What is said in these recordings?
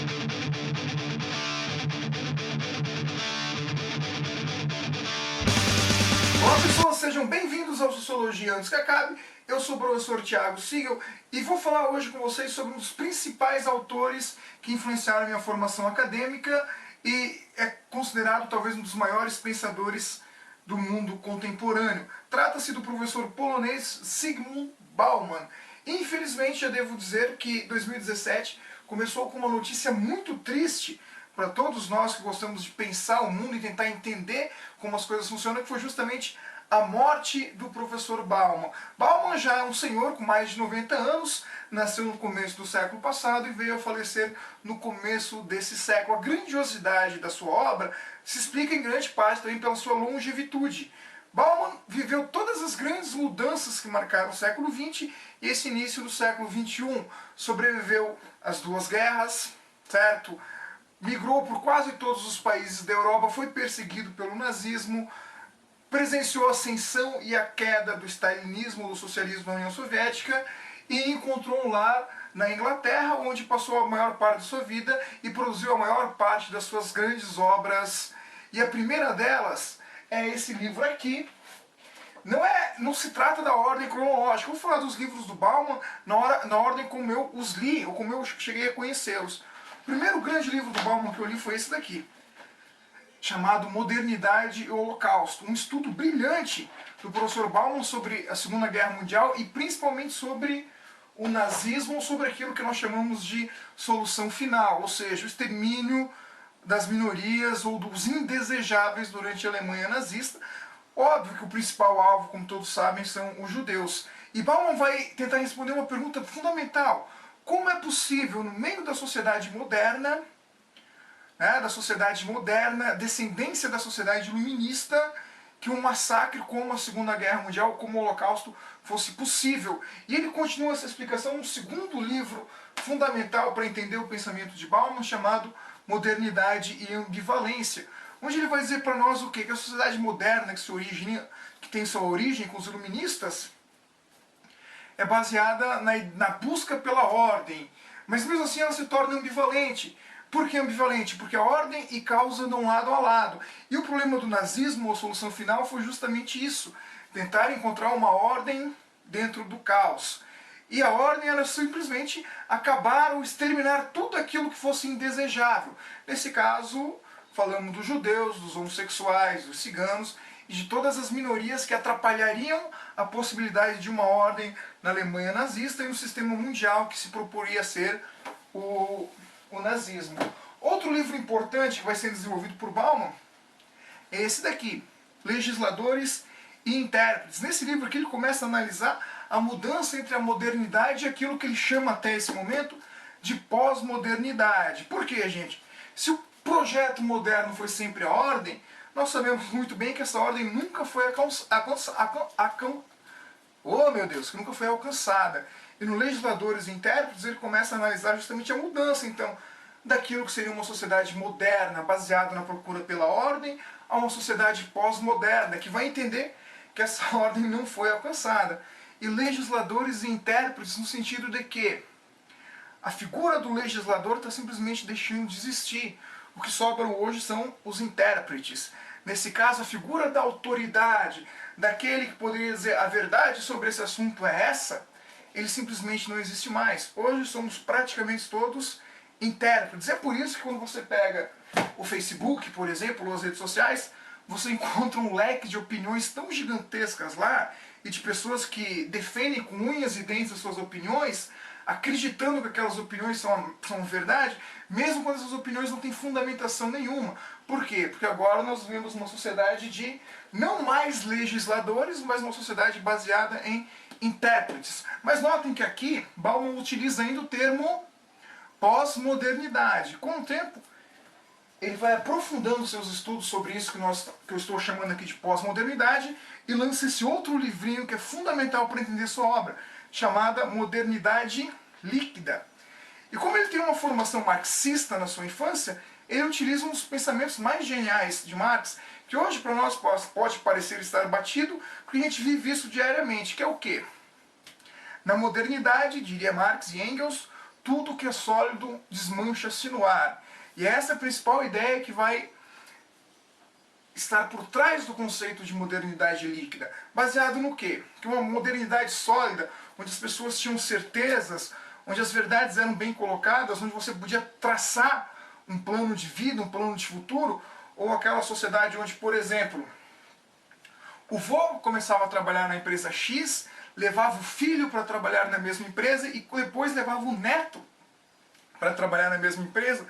Olá pessoal, sejam bem-vindos ao Sociologia Antes que Acabe. Eu sou o professor Thiago Siegel e vou falar hoje com vocês sobre um dos principais autores que influenciaram a minha formação acadêmica e é considerado talvez um dos maiores pensadores do mundo contemporâneo. Trata-se do professor polonês Zygmunt Bauman. Infelizmente, eu devo dizer que 2017 começou com uma notícia muito triste para todos nós que gostamos de pensar o mundo e tentar entender como as coisas funcionam, que foi justamente a morte do professor Bauman. Bauman já é um senhor com mais de 90 anos, nasceu no começo do século passado e veio a falecer no começo desse século. A grandiosidade da sua obra se explica em grande parte também pela sua longevitude. Bauman viveu todas as grandes mudanças que marcaram o século XX e esse início do século XXI. Sobreviveu às duas guerras, certo? Migrou por quase todos os países da Europa, foi perseguido pelo nazismo, presenciou a ascensão e a queda do stalinismo, do socialismo na União Soviética e encontrou um lar na Inglaterra, onde passou a maior parte da sua vida e produziu a maior parte das suas grandes obras. E a primeira delas é esse livro aqui. Não se trata da ordem cronológica. Vou falar dos livros do Bauman na ordem como eu os li, ou como eu cheguei a conhecê-los. O primeiro grande livro do Bauman que eu li foi esse daqui, chamado Modernidade e Holocausto. Um estudo brilhante do professor Bauman sobre a Segunda Guerra Mundial e principalmente sobre o nazismo, sobre aquilo que nós chamamos de solução final, ou seja, o extermínio das minorias ou dos indesejáveis durante a Alemanha nazista. Óbvio que o principal alvo, como todos sabem, são os judeus. E Bauman vai tentar responder uma pergunta fundamental. Como é possível, no meio da sociedade moderna, descendência da sociedade iluminista, que um massacre como a Segunda Guerra Mundial, como o Holocausto, fosse possível? E ele continua essa explicação no segundo livro fundamental para entender o pensamento de Bauman, chamado Modernidade e Ambivalência, onde ele vai dizer para nós o quê? Que a sociedade moderna, que tem sua origem com os iluministas, é baseada na busca pela ordem, mas mesmo assim ela se torna ambivalente. Por que ambivalente? Porque a ordem e causa andam lado a lado. E o problema do nazismo, a solução final, foi justamente isso. Tentar encontrar uma ordem dentro do caos. E a ordem era simplesmente acabar ou exterminar tudo aquilo que fosse indesejável. Nesse caso, falamos dos judeus, dos homossexuais, dos ciganos e de todas as minorias que atrapalhariam a possibilidade de uma ordem na Alemanha nazista e no sistema mundial que se proporia ser o nazismo. Outro livro importante que vai ser desenvolvido por Bauman é esse daqui, Legisladores e Intérpretes. Nesse livro aqui ele começa a analisar a mudança entre a modernidade e aquilo que ele chama até esse momento de pós-modernidade. Por quê, gente? Se o projeto moderno foi sempre a ordem, nós sabemos muito bem que essa ordem nunca foi alcançada. E no Legisladores e Intérpretes ele começa a analisar justamente a mudança, então, daquilo que seria uma sociedade moderna, baseada na procura pela ordem, a uma sociedade pós-moderna, que vai entender que essa ordem não foi alcançada. E Legisladores e Intérpretes no sentido de que a figura do legislador está simplesmente deixando de existir. O que sobram hoje são os intérpretes. Nesse caso, a figura da autoridade, daquele que poderia dizer a verdade sobre esse assunto é essa, ele simplesmente não existe mais. Hoje somos praticamente todos intérpretes. É por isso que quando você pega o Facebook, por exemplo, ou as redes sociais, você encontra um leque de opiniões tão gigantescas lá, e de pessoas que defendem com unhas e dentes as suas opiniões, acreditando que aquelas opiniões são verdade, mesmo quando essas opiniões não têm fundamentação nenhuma. Por quê? Porque agora nós vivemos uma sociedade de não mais legisladores, mas uma sociedade baseada em intérpretes. Mas notem que aqui Bauman utiliza ainda o termo pós-modernidade. Com o tempo, ele vai aprofundando seus estudos sobre isso que eu estou chamando aqui de pós-modernidade e lança esse outro livrinho que é fundamental para entender sua obra, chamada Modernidade Líquida. E como ele tem uma formação marxista na sua infância, ele utiliza um dos pensamentos mais geniais de Marx, que hoje para nós pode parecer estar batido, porque a gente vive isso diariamente, que é o quê? Na modernidade, diria Marx e Engels, tudo que é sólido desmancha-se no ar. E essa é a principal ideia que vai estar por trás do conceito de modernidade líquida. Baseado no quê? Que uma modernidade sólida, onde as pessoas tinham certezas, onde as verdades eram bem colocadas, onde você podia traçar um plano de vida, um plano de futuro, ou aquela sociedade onde, por exemplo, o vô começava a trabalhar na empresa X, levava o filho para trabalhar na mesma empresa e depois levava o neto para trabalhar na mesma empresa.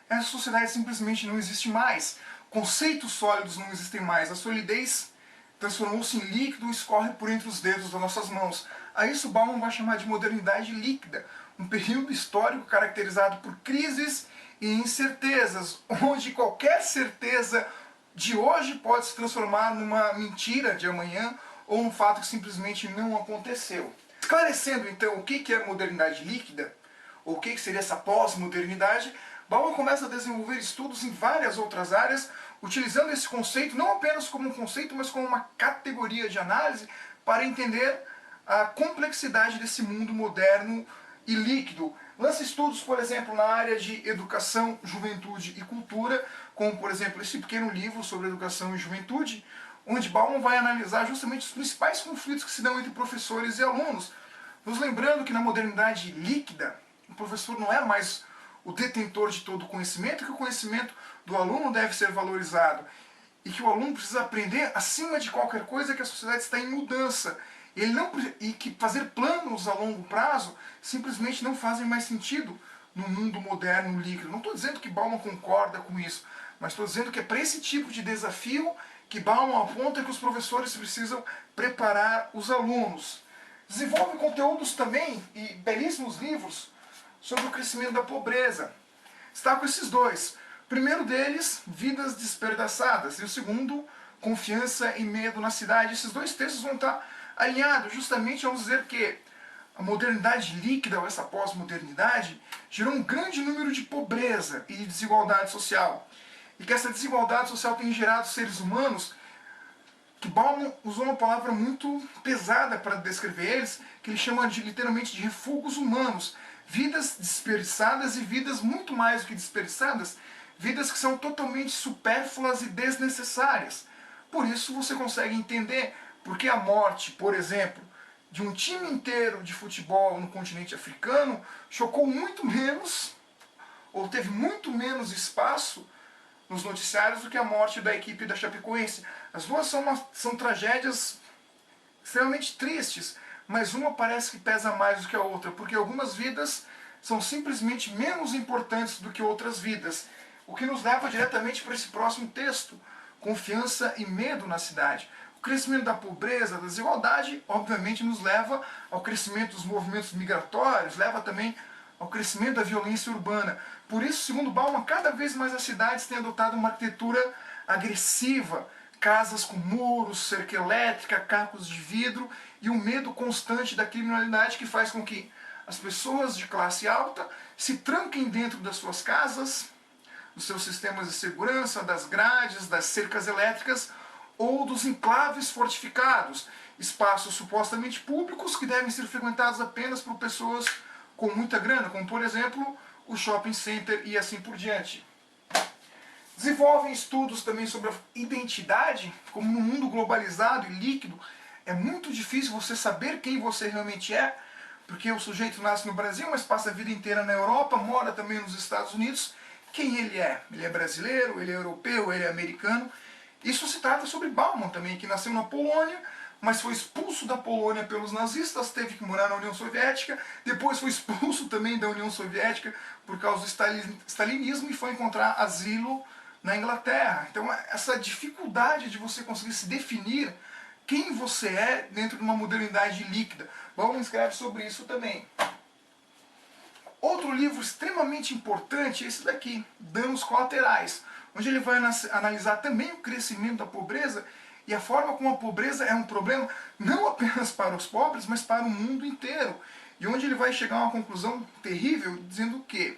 Essa sociedade simplesmente não existe mais. Conceitos sólidos não existem mais. A solidez transformou-se em líquido e escorre por entre os dedos das nossas mãos. A isso Bauman vai chamar de modernidade líquida, um período histórico caracterizado por crises e incertezas, onde qualquer certeza de hoje pode se transformar numa mentira de amanhã ou num fato que simplesmente não aconteceu. Esclarecendo então o que é modernidade líquida, ou o que seria essa pós-modernidade, Bauman começa a desenvolver estudos em várias outras áreas, utilizando esse conceito não apenas como um conceito, mas como uma categoria de análise para entender a complexidade desse mundo moderno e líquido. Lança estudos, por exemplo, na área de educação, juventude e cultura, como, por exemplo, esse pequeno livro sobre educação e juventude, onde Bauman vai analisar justamente os principais conflitos que se dão entre professores e alunos. Nos lembrando que na modernidade líquida, o professor não é mais o detentor de todo o conhecimento, que o conhecimento do aluno deve ser valorizado e que o aluno precisa aprender acima de qualquer coisa, que a sociedade está em mudança. E que fazer planos a longo prazo simplesmente não fazem mais sentido no mundo moderno líquido. Não estou dizendo que Bauman concorda com isso, mas estou dizendo que é para esse tipo de desafio que Bauman aponta que os professores precisam preparar os alunos. Desenvolve conteúdos também e belíssimos livros sobre o crescimento da pobreza. Está com esses dois. O primeiro deles, Vidas Despedaçadas, e o segundo, Confiança e Medo na Cidade. Esses dois textos vão estar alinhados justamente, vamos dizer que a modernidade líquida, ou essa pós-modernidade, gerou um grande número de pobreza e de desigualdade social. E que essa desigualdade social tem gerado seres humanos que Bauman usou uma palavra muito pesada para descrever eles, que ele chama literalmente de refugos humanos. Vidas desperdiçadas e vidas muito mais do que desperdiçadas, vidas que são totalmente supérfluas e desnecessárias. Por isso você consegue entender por que a morte, por exemplo, de um time inteiro de futebol no continente africano chocou muito menos, ou teve muito menos espaço nos noticiários do que a morte da equipe da Chapecoense. As duas são tragédias extremamente tristes, mas uma parece que pesa mais do que a outra, porque algumas vidas são simplesmente menos importantes do que outras vidas. O que nos leva diretamente para esse próximo texto, Confiança e Medo na Cidade. O crescimento da pobreza, da desigualdade, obviamente nos leva ao crescimento dos movimentos migratórios, leva também ao crescimento da violência urbana. Por isso, segundo Bauman, cada vez mais as cidades têm adotado uma arquitetura agressiva, casas com muros, cerca elétrica, cacos de vidro e um medo constante da criminalidade que faz com que as pessoas de classe alta se tranquem dentro das suas casas, dos seus sistemas de segurança, das grades, das cercas elétricas ou dos enclaves fortificados, espaços supostamente públicos que devem ser frequentados apenas por pessoas com muita grana, como por exemplo o shopping center e assim por diante. Desenvolvem estudos também sobre a identidade, como no mundo globalizado e líquido, é muito difícil você saber quem você realmente é, porque o sujeito nasce no Brasil, mas passa a vida inteira na Europa, mora também nos Estados Unidos. Quem ele é? Ele é brasileiro, ele é europeu, ele é americano? Isso se trata sobre Bauman também, que nasceu na Polônia, mas foi expulso da Polônia pelos nazistas, teve que morar na União Soviética, depois foi expulso também da União Soviética por causa do stalinismo e foi encontrar asilo na Inglaterra. Então essa dificuldade de você conseguir se definir quem você é dentro de uma modernidade líquida. Bauman escreve sobre isso também. Outro livro extremamente importante é esse daqui, Danos Colaterais, onde ele vai analisar também o crescimento da pobreza e a forma como a pobreza é um problema não apenas para os pobres, mas para o mundo inteiro. E onde ele vai chegar a uma conclusão terrível, dizendo que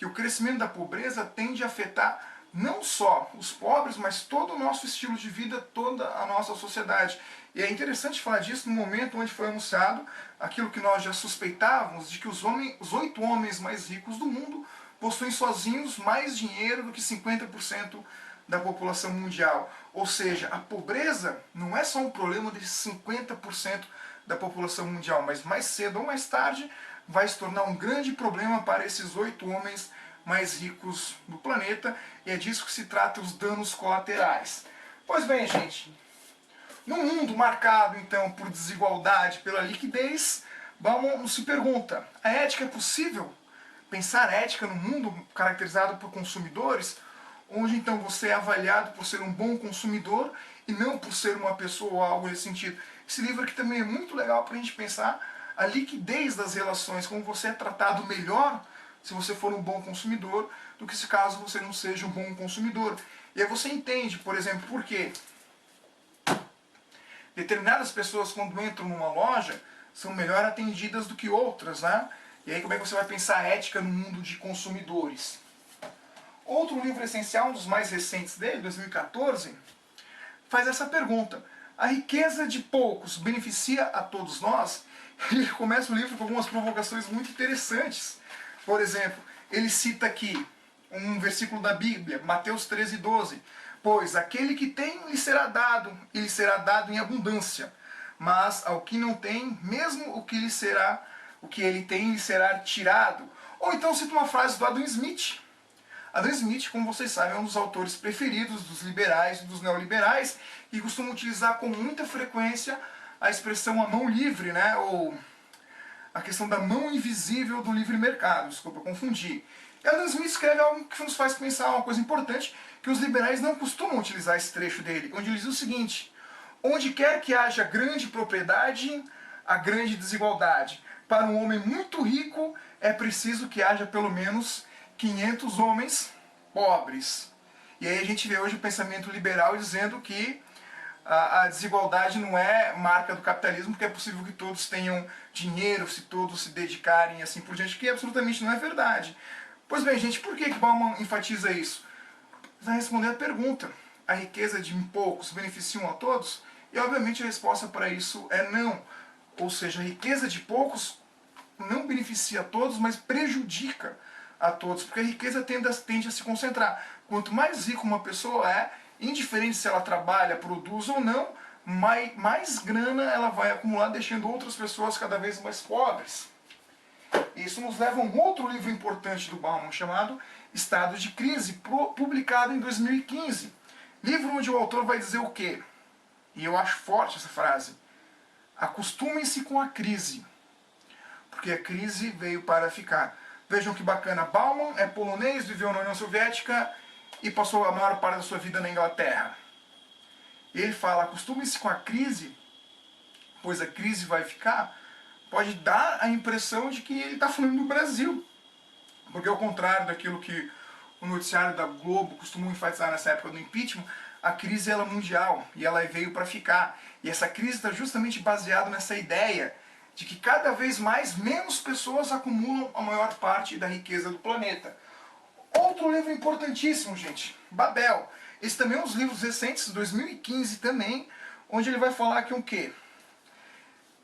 o crescimento da pobreza tende a afetar não só os pobres, mas todo o nosso estilo de vida, toda a nossa sociedade. E é interessante falar disso no momento onde foi anunciado aquilo que nós já suspeitávamos, de que os 8 homens mais ricos do mundo possuem sozinhos mais dinheiro do que 50% da população mundial. Ou seja, a pobreza não é só um problema de 50% da população mundial, mas mais cedo ou mais tarde vai se tornar um grande problema para esses 8 homens mais ricos do planeta, e é disso que se trata os danos colaterais. Pois bem, gente, num mundo marcado então por desigualdade, pela liquidez, Bauman se pergunta: a ética é possível? Pensar ética num mundo caracterizado por consumidores, onde então você é avaliado por ser um bom consumidor e não por ser uma pessoa ou algo nesse sentido. Esse livro aqui também é muito legal para a gente pensar a liquidez das relações, como você é tratado melhor se você for um bom consumidor, do que se caso você não seja um bom consumidor. E aí você entende, por exemplo, por quê determinadas pessoas, quando entram numa loja, são melhor atendidas do que outras, né? E aí como é que você vai pensar a ética no mundo de consumidores? Outro livro essencial, um dos mais recentes dele, 2014, faz essa pergunta: a riqueza de poucos beneficia a todos nós? Ele começa o livro com algumas provocações muito interessantes. Por exemplo, ele cita aqui um versículo da Bíblia, Mateus 13:12. Pois aquele que tem lhe será dado, e lhe será dado em abundância. Mas ao que não tem, mesmo o que ele tem lhe será tirado. Ou então cita uma frase do Adam Smith. Adam Smith, como vocês sabem, é um dos autores preferidos dos liberais e dos neoliberais, e costuma utilizar com muita frequência a expressão a mão livre, né? Ou a questão da mão invisível do livre mercado, desculpa, confundir. E Adam Smith escreve algo que nos faz pensar uma coisa importante, que os liberais não costumam utilizar esse trecho dele, onde ele diz o seguinte: onde quer que haja grande propriedade, há grande desigualdade. Para um homem muito rico, é preciso que haja pelo menos 500 homens pobres. E aí a gente vê hoje o pensamento liberal dizendo que a desigualdade não é marca do capitalismo, porque é possível que todos tenham dinheiro, se todos se dedicarem e assim por diante, que absolutamente não é verdade. Pois bem, gente, por que Bauman enfatiza isso? Vai responder a pergunta: a riqueza de poucos beneficiam a todos? E obviamente a resposta para isso é não. Ou seja, a riqueza de poucos não beneficia a todos, mas prejudica a todos, porque a riqueza tende a se concentrar. Quanto mais rica uma pessoa é, indiferente se ela trabalha, produz ou não, mais grana ela vai acumular, deixando outras pessoas cada vez mais pobres. Isso nos leva a um outro livro importante do Bauman, chamado Estado de Crise, publicado em 2015. Livro onde o autor vai dizer o quê? E eu acho forte essa frase: acostumem-se com a crise, porque a crise veio para ficar. Vejam que bacana, Bauman é polonês, viveu na União Soviética e passou a maior parte da sua vida na Inglaterra. Ele fala: acostumem-se com a crise, pois a crise vai ficar. Pode dar a impressão de que ele está falando do Brasil, porque ao contrário daquilo que o noticiário da Globo costumou enfatizar nessa época do impeachment, a crise ela é mundial e ela veio para ficar. E essa crise está justamente baseada nessa ideia de que cada vez menos pessoas acumulam a maior parte da riqueza do planeta. Outro livro importantíssimo, gente, Babel. Esse também é um dos livros recentes, 2015 também, onde ele vai falar que o quê?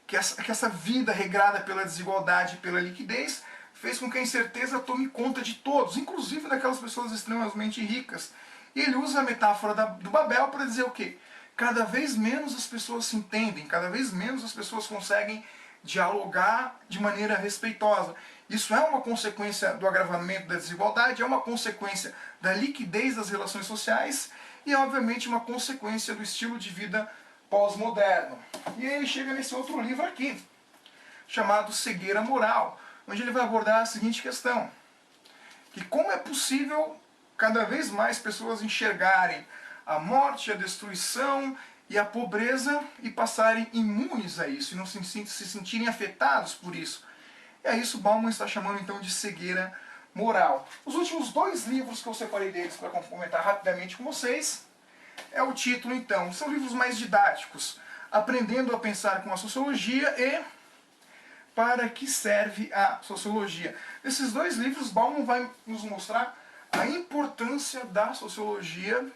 Que essa vida regrada pela desigualdade e pela liquidez fez com que a incerteza tome conta de todos, inclusive daquelas pessoas extremamente ricas. E ele usa a metáfora do Babel para dizer o quê? Cada vez menos as pessoas se entendem, cada vez menos as pessoas conseguem dialogar de maneira respeitosa. Isso é uma consequência do agravamento da desigualdade, é uma consequência da liquidez das relações sociais e, obviamente, uma consequência do estilo de vida pós-moderno. E aí ele chega nesse outro livro aqui, chamado Cegueira Moral, onde ele vai abordar a seguinte questão: que como é possível cada vez mais pessoas enxergarem a morte, a destruição e a pobreza e passarem imunes a isso, e não se sentirem afetados por isso. E a isso Bauman está chamando então de cegueira moral. Os últimos 2 livros que eu separei deles para comentar rapidamente com vocês é o título então, são livros mais didáticos: Aprendendo a Pensar com a Sociologia e Para que Serve a Sociologia. Nesses 2 livros, Bauman vai nos mostrar a importância da sociologia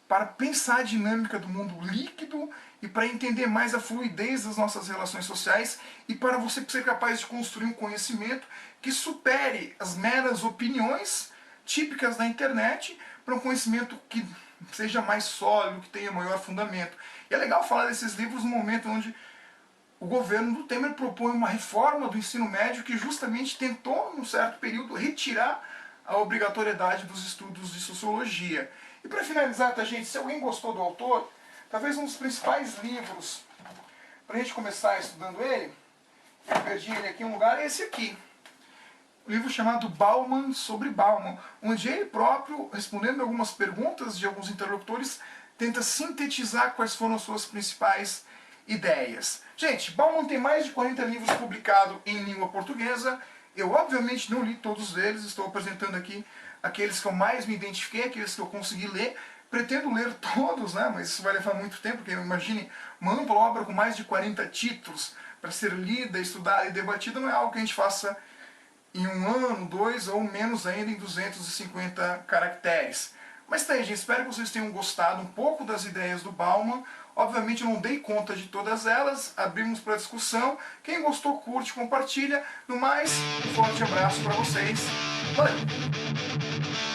para pensar a dinâmica do mundo líquido e para entender mais a fluidez das nossas relações sociais e para você ser capaz de construir um conhecimento que supere as meras opiniões típicas da internet para um conhecimento que seja mais sólido, que tenha maior fundamento. E é legal falar desses livros no momento onde o governo do Temer propõe uma reforma do ensino médio que justamente tentou, num certo período, retirar a obrigatoriedade dos estudos de sociologia. E para finalizar, tá, gente, se alguém gostou do autor, talvez um dos principais livros para a gente começar estudando ele, eu perdi ele aqui em um lugar, é esse aqui. Um livro chamado Bauman sobre Bauman, onde ele próprio, respondendo algumas perguntas de alguns interlocutores, tenta sintetizar quais foram as suas principais ideias. Gente, Bauman tem mais de 40 livros publicados em língua portuguesa. Eu obviamente não li todos eles, estou apresentando aqui aqueles que eu mais me identifiquei, aqueles que eu consegui ler. Pretendo ler todos, né? Mas isso vai levar muito tempo, porque imagine uma ampla obra com mais de 40 títulos para ser lida, estudada e debatida, não é algo que a gente faça em um ano, dois ou menos ainda em 250 caracteres. Mas tá aí, gente, espero que vocês tenham gostado um pouco das ideias do Bauman. Obviamente eu não dei conta de todas elas, abrimos para discussão. Quem gostou, curte, compartilha. No mais, um forte abraço para vocês. Valeu!